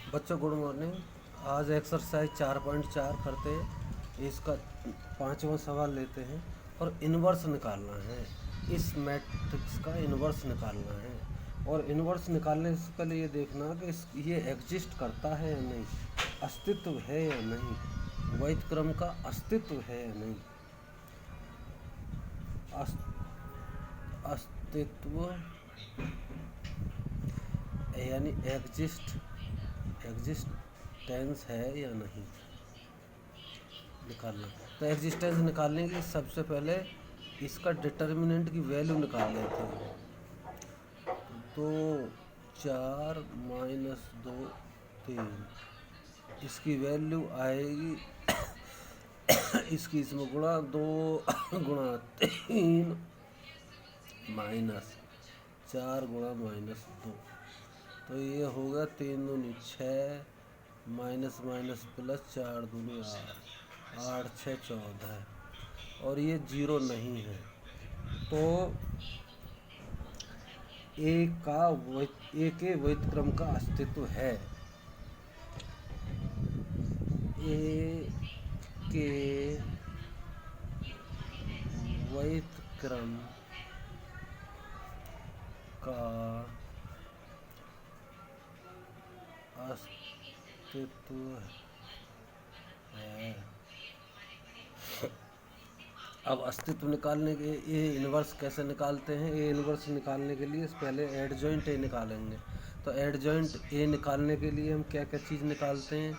बच्चों good morning. आज exercise 4.4 करते हैं। इसका पांचवा सवाल लेते हैं और इन्वर्स निकालना है। इस मैट्रिक्स का इन्वर्स निकालना है और इन्वर्स निकालने से पहले ये देखना कि ये एग्जिस्ट करता है या नहीं, अस्तित्व है या नहीं, वैध क्रम का अस्तित्व है या नहीं। अस्तित्व यानी एग्जिस्टेंस है या नहीं निकालना। तो एग्जिस्टेंस निकालने के लिए सबसे पहले इसका डिटर्मिनेंट की वैल्यू निकाल लेते हैं। 2 4 -2 3 इसकी वैल्यू आएगी इसकी इसमें गुणा 2 गुणा 3 -4 गुणा -2, तो ये होगा 3 दूनी 6 माइनस माइनस प्लस 4 दूनी 8 8 6 14 और ये 0 नहीं है। तो ए के वैध क्रम का अस्तित्व है। ए के वैध क्रम का अस्तित्व है। अब अस्तित्व निकालने के ए इन्वर्स कैसे निकालते हैं? ए इन्वर्स निकालने के लिए पहले एडजॉइंट ए निकालेंगे। तो एडजॉइंट ए निकालने के लिए हम क्या क्या चीज़ निकालते हैं?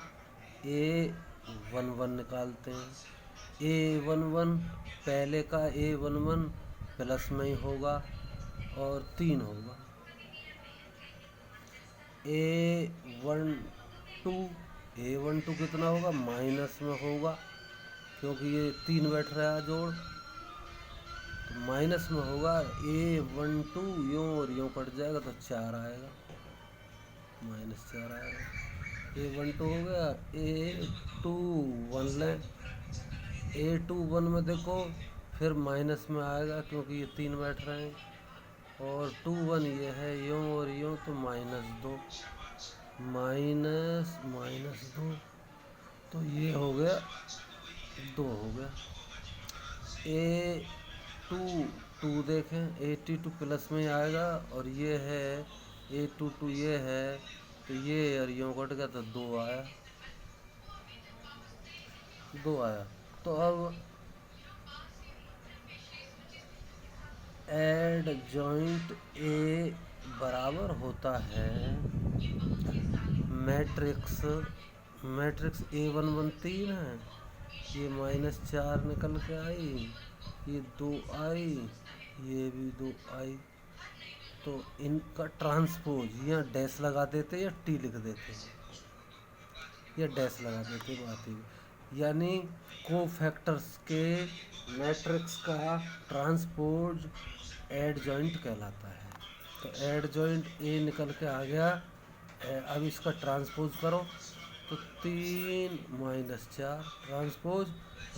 A11 निकालते हैं। A11 पहले का A11 प्लस में ही होगा और 3 होगा। A12 कितना होगा? माइनस में होगा, क्योंकि ये 3 बैठ रहा है जोड़, तो माइनस में होगा। A12 यूँ और यूँ कट जाएगा तो 4 आएगा, -4 आएगा। A12 हो गया। A21 लें। A21 में देखो फिर माइनस में आएगा, क्योंकि ये 3 बैठ रहे हैं, और 21 ये है यूँ और यूँ, तो -2 -2, तो ये हो गया 2 हो गया। A22 देखें, 82 प्लस में आएगा, और ये है A22 ये है, तो ये और यूँ कट गया तो 2 आया। तो अब एडजॉइंट ए बराबर होता है मैट्रिक्स A11 3 है, ये -4 निकल के आई, ये 2 आई, ये भी 2 आई, तो इनका ट्रांसपोज या डैश लगा देते या टी लिख देते या डैश लगा देते, बात ही। यानी कोफैक्टर्स के मैट्रिक्स का ट्रांसपोज एडजॉइंट कहलाता है। तो एडजॉइंट ए निकल के आ गया। अब इसका ट्रांसपोज करो तो 3 -4 ट्रांसपोज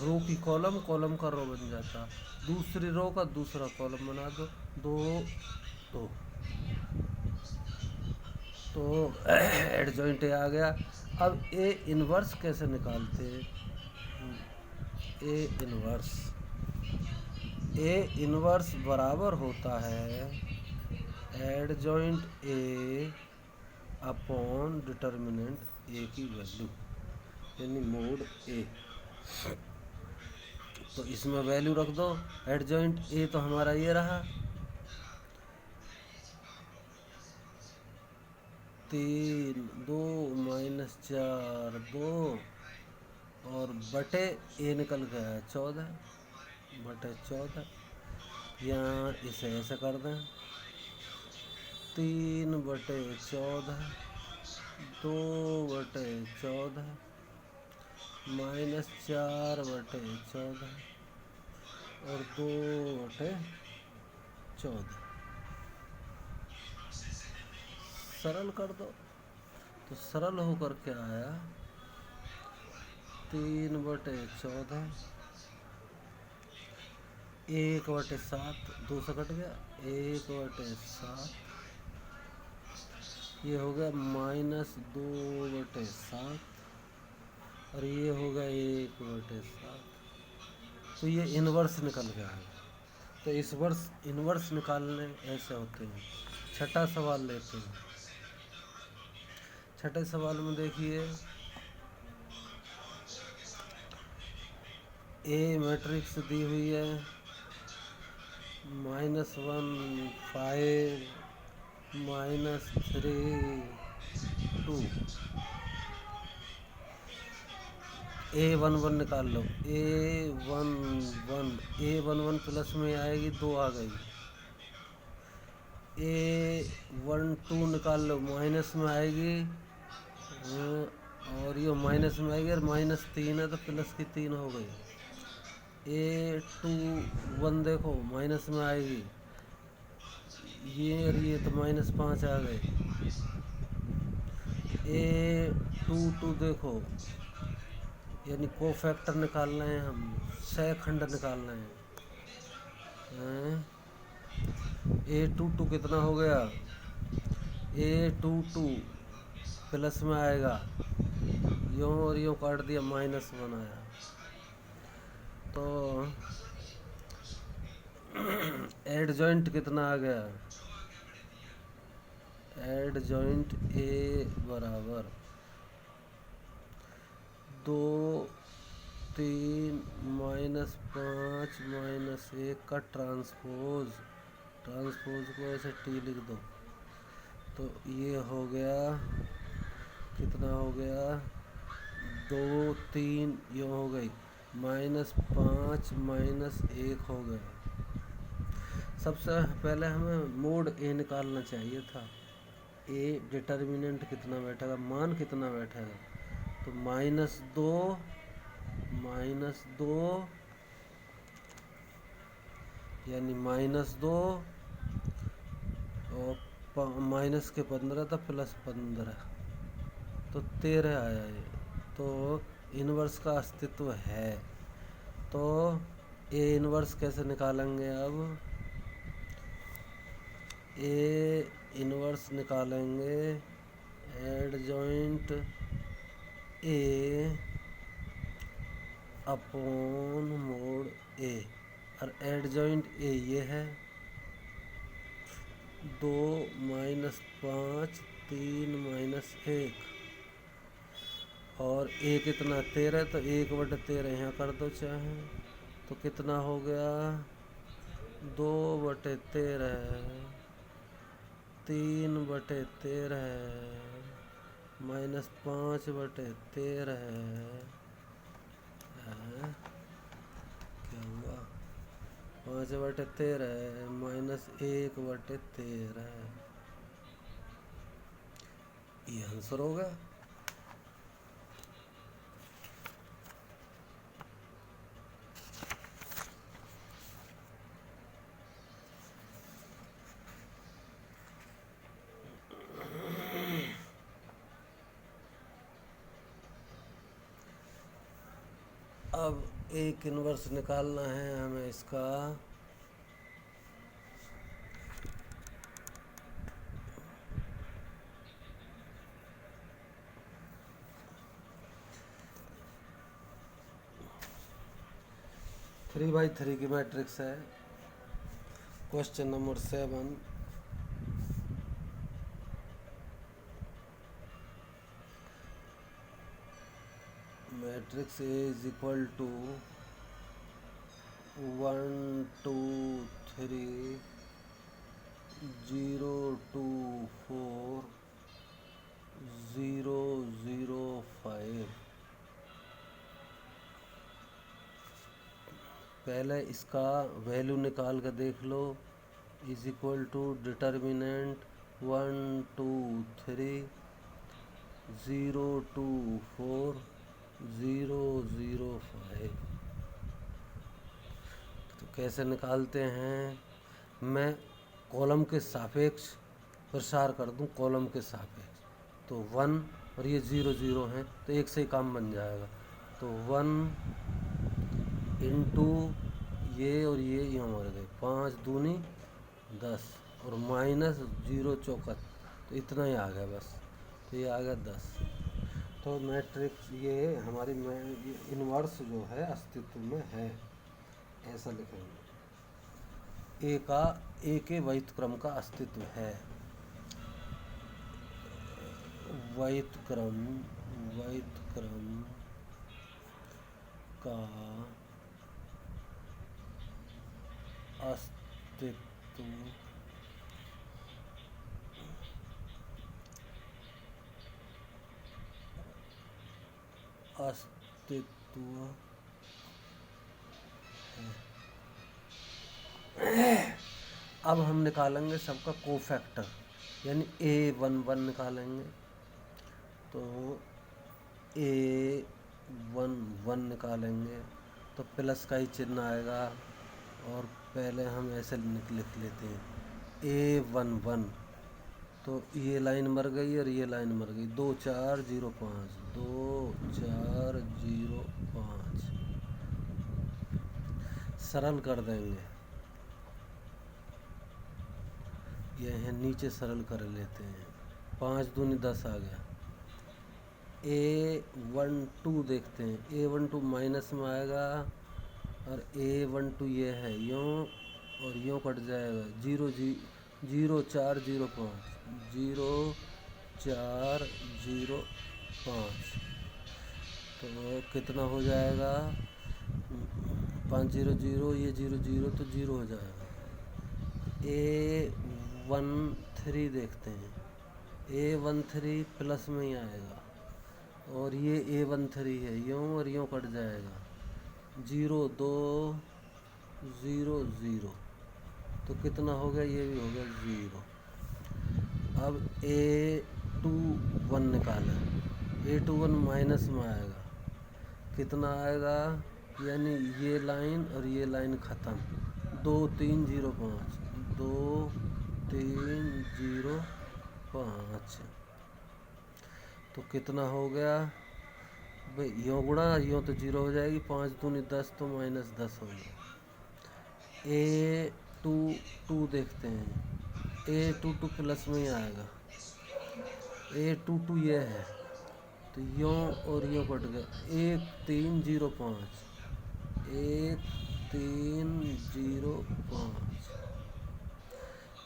रो की कॉलम का रो बन जाता, दूसरी रो का दूसरा कॉलम बना दो, 2 2, तो एडजॉइंट ए आ गया। अब ए इन्वर्स कैसे निकालते हैं? ए इन्वर्स बराबर होता है एडजॉइंट ए अपॉन डिटर्मिनेंट ए की वैल्यू, यानी मोड ए। तो इसमें वैल्यू रख दो। एडजॉइंट ए तो हमारा ये रहा, 3 2 -4 2, और बटे ए निकल गया है 14/14। यहाँ इसे ऐसे कर दें, 3/14 2/14 -4/14 और 2/14, सरल कर दो तो सरल होकर के आया 3/14, 1/7, 2 से कट गया, 1/7 ये हो गया -2/7 और ये हो गया 1/7। तो ये इन्वर्स निकल गया है। तो इस वर्ष इन्वर्स निकालने ऐसे होते हैं। छठा सवाल लेते हैं। छठे सवाल में देखिए, ए मैट्रिक्स दी हुई है -1 5 -3 2। A11 निकाल लो। A11 प्लस में आएगी 2 आ गई। A12 निकाल लो, माइनस में आएगी और ये माइनस में आएगी और -3 है तो प्लस की 3 हो गई। A21 देखो माइनस में आएगी, ये और ये तो -5 आ गए। A22 देखो, यानी कोफैक्टर निकालना है, हम सहखंड निकालना है। A22 कितना हो गया? A22 प्लस में आएगा, यूँ और यूँ काट दिया, -1 आया। तो एड जॉइंट कितना आ गया? एड जॉइंट ए बराबर 2 3 -5 -1 का ट्रांसपोज को ऐसे टी लिख दो। तो ये हो गया, कितना हो गया? 2 3 ये हो गई, -5 -1 हो गया। सबसे पहले हमें मोड ए निकालना चाहिए था। ए डिटर्मिनेंट कितना बैठेगा, मान कितना बैठेगा? तो -2 यानी -2 और माइनस के 15 था प्लस 15 तो 13 आया ये। तो इन्वर्स का अस्तित्व है। तो ए इन्वर्स कैसे निकालेंगे? अब ए इन्वर्स निकालेंगे एड जॉइंट ए अपॉन मोड ए, और एड जॉइंट ए ये है 2 -5 3 -1 और ए कितना 13, तो 1/13 यहाँ कर दो चाहे, तो कितना हो गया? 2/13 3/13 -5/13 क्या हुआ? 5/13 -1/13, ये आंसर होगा। अब एक इन्वर्स निकालना है हमें इसका। थ्री बाई थ्री की मैट्रिक्स है। Question number 7। Matrix A is equal to 1 2 3 0 2 4 0 0 5। पहले इसका वैल्यू निकाल कर देख लो। Is equal to determinant 1 2 3 0 2 4 0 0 5। तो कैसे निकालते हैं? मैं कॉलम के सापेक्ष प्रसार कर दूं, कॉलम के सापेक्ष, तो 1 और ये 0 0 हैं, तो एक से ही काम बन जाएगा। तो 1 इंटू ये और ये मर गए, 5 दूनी 10 और -0 चौका, तो इतना ही आ गया बस। तो ये आ गया 10। तो मैट्रिक्स ये हमारी ये इन्वर्स जो है अस्तित्व में है, ऐसा लिखेंगे। ए के वैध क्रम का अस्तित्व है। वैध क्रम का अस्तित्व है। अब हम निकालेंगे सबका कोफैक्टर, यानी A11 निकालेंगे। तो A11 निकालेंगे तो प्लस का ही चिन्ह आएगा, और पहले हम ऐसे लिख लेते हैं A11। तो ये लाइन मर गई और ये लाइन मर गई। 2405 2405 सरल कर देंगे। यह है नीचे सरल कर लेते हैं। 5 दूनी 10 आ गया। A12 देखते हैं। A12 माइनस में आएगा और A12 ये है यूँ और यूँ कट जाएगा। 0405 0405। तो कितना हो जाएगा? 5 0 0, ये 0 0 तो 0 हो जाएगा। A13 देखते हैं। A13 प्लस में ही आएगा और ये A13 है, यूँ और यूँ कट जाएगा। 0 2 0 0, तो कितना हो गया? ये भी हो गया 0। अब A21 निकालें। A21 माइनस में आएगा, कितना आएगा? यानी ये लाइन और ये लाइन ख़त्म। 2 3 0 5 2 3 0 5। तो कितना हो गया भाई? यूँ गुणा यूँ तो 0 हो जाएगी। 5 दूनी 10 तो माइनस 10 हो गया। A22 देखते हैं। A22 प्लस में ही आएगा। A22 ये है, तो यूँ और यूँ कट गया। 1 3 0 5 1 3 0 5।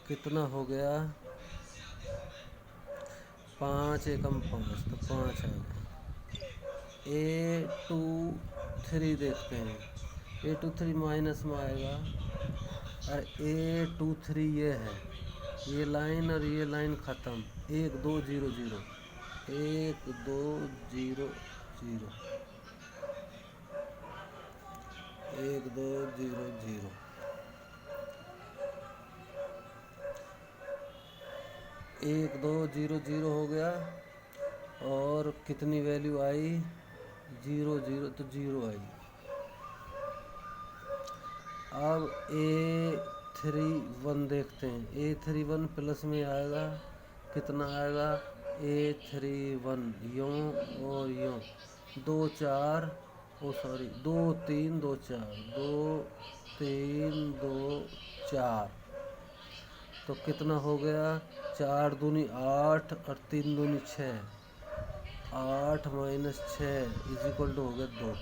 कितना हो गया? 5 एकम 5, तो 5 आ गया। A23 देखते हैं। A23 माइनस में आएगा और A23 ये है, ये लाइन और ये लाइन ख़त्म। 1 2 0 0 1 2 0 0 1 2 0 0। 1 2 0 0 हो गया और कितनी वैल्यू आई? 0 0, तो 0 आई। अब A31 देखते हैं। A31 प्लस में आएगा, कितना आएगा? A31 यूँ और यूँ 2 4 2 3 2 4 2 3 2 4। तो कितना हो गया? 4 दूनी 8 और 3 दूनी 6। 8 माइनस 6 इजिकल टू हो गया 2।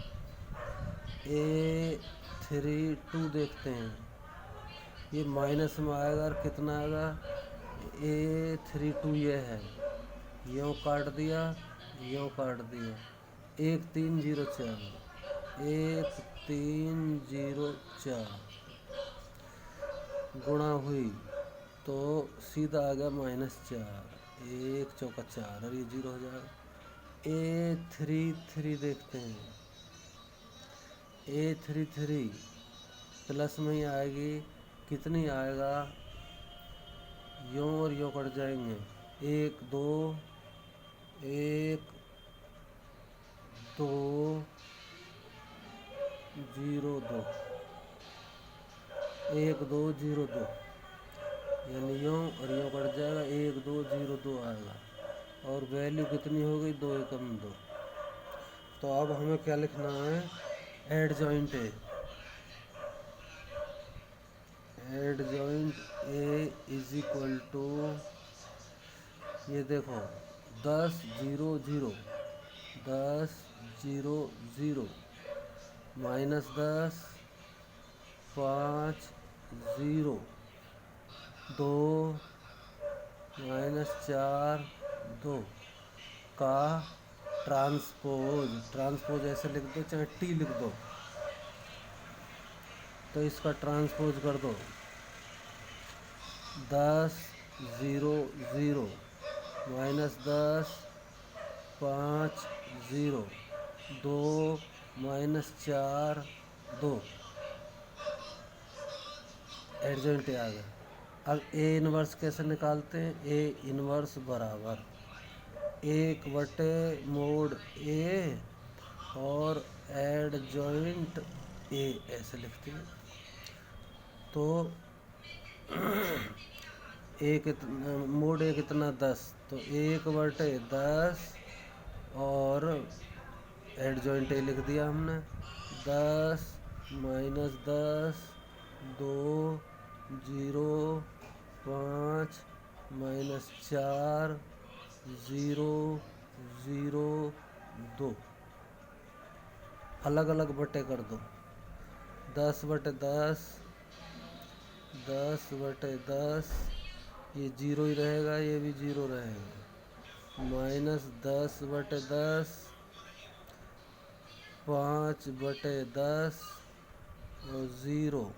A32 देखते हैं। ये माइनस में आएगा और कितना आएगा? A32 ये है, यूँ काट दिया, यूँ काट दिया। 1 3 0 4 1 3 0 4 गुणा हुई तो सीधा आ गया -4। 1 चौका 4 और ये 0 हो जाएगा। A33 देखते हैं। A33 प्लस में ही आएगी, कितनी आएगा? यूँ और यूँ कट जाएंगे। 1 2 1 2 0 2 1 2 0 2, यानी यूँ और यूँ कट जाएगा। 1 2 0 2 आएगा और वैल्यू कितनी हो गई? 2 एकम 2। तो अब हमें क्या लिखना है? Adjoint A। Adjoint A is equal to ये देखो 10 0 0, 10 0 0, -10, 5 0, 2 -4 2 का ट्रांसपोज ऐसे लिख दो, चाहे टी लिख दो, तो इसका ट्रांसपोज कर दो 10 0 0, -10, 5 0, 2 -4 2, एडजॉइंट आ गया। अब ए इनवर्स कैसे निकालते हैं? ए इनवर्स बराबर 1/mod ए और एडजॉइंट ए ऐसे लिखते हैं। तो मोड ए कितना 10, तो 1/10 और एडजॉइंट ए लिख दिया हमने 10 -10 2 0 5 -4 0 0 2, अलग अलग बटे कर दो 10/10, 10/10, ये 0 ही रहेगा, ये भी 0 रहेगा, -10/10, 5/10 और 0,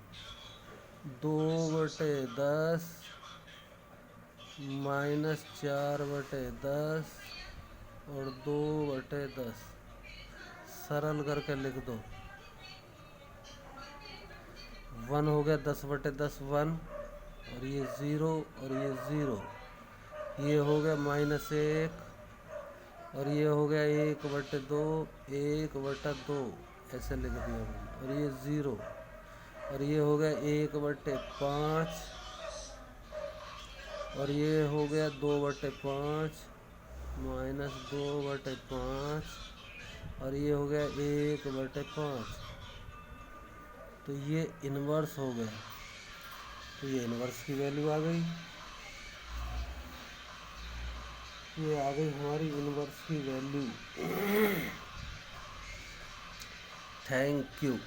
2/10, -4/10 और 2/10, सरल करके लिख दो। 1 हो गया 10/10 1, और ये 0 और ये 0, ये हो गया -1 और ये हो गया 1/2, 1/2 ऐसे लिख दिया मैंने, और ये 0 और ये हो गया 1/5 और ये हो गया 2/5 -2/5 और ये हो गया 1/5। तो ये इन्वर्स हो गया, तो ये इन्वर्स की वैल्यू आ गई, ये आ गई हमारी इन्वर्स की वैल्यू। Thank you.